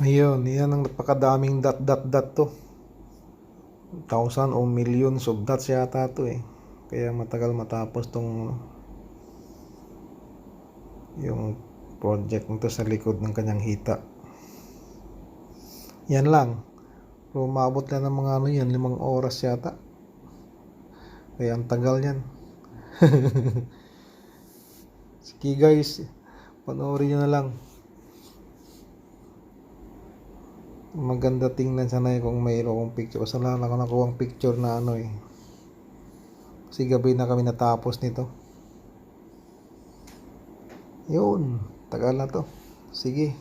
Ayun, yan ang napakadaming dot to. Thousand o millions of dots yata to eh. Kaya matagal matapos tong yung project nito sa likod ng kanyang hita. Yan lang. Umabot lang ng mga 5 oras yata. Kaya ang tagal yan. Sige guys, panoorin nyo na lang. Maganda tingnan sana kung mayroon akong picture. Kasi wala ako nakuha picture na kasi gabi na kami natapos nito. Yun, tagal na to. Sige.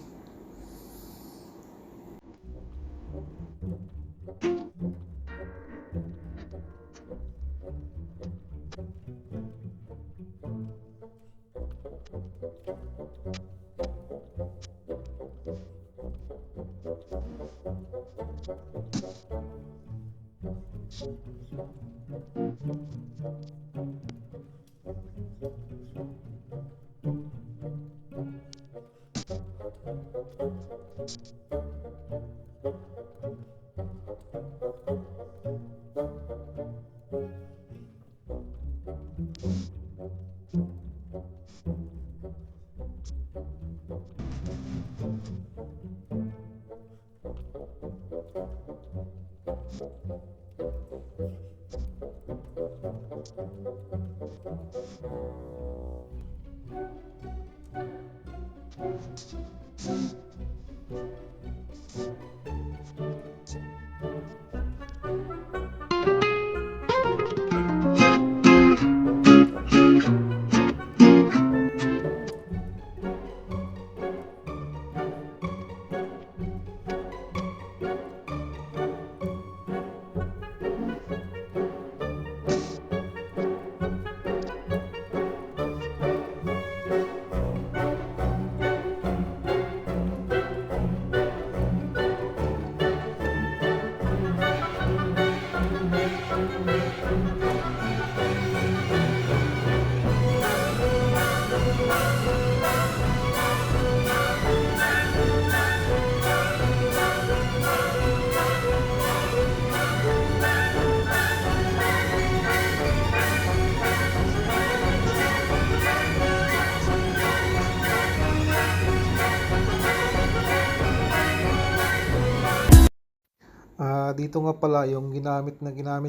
Dito nga pala yung ginamit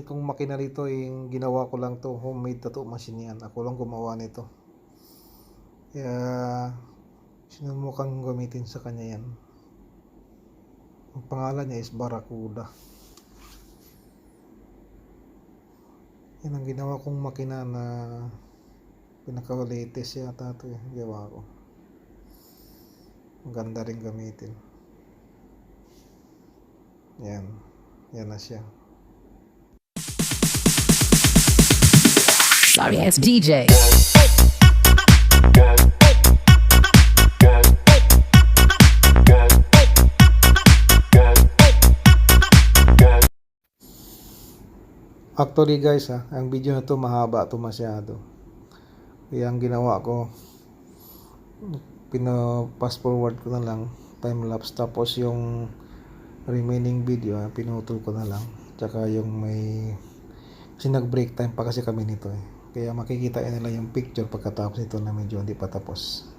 kong makina rito, yung ginawa ko lang to, homemade tattoo machine yan. Ako lang gumawa nito. Kaya sinumukang gamitin sa kanya yan. Ang pangalan niya is Barracuda. Yan ang ginawa kong makina na pinaka-latest yata ito gawa ko. Ang ganda rin gamitin. Yan na siya. Sorry ass DJ. Actually guys ang video na to mahaba to masyado. Kaya ang ginawa ko, fast forward ko na lang, time lapse, tapos yung remaining video pinutol ko na lang. Tsaka yung kasi nag break time pa kasi kami nito Kaya makikita nila yung picture pagkatapos nito na medyo hindi pa tapos.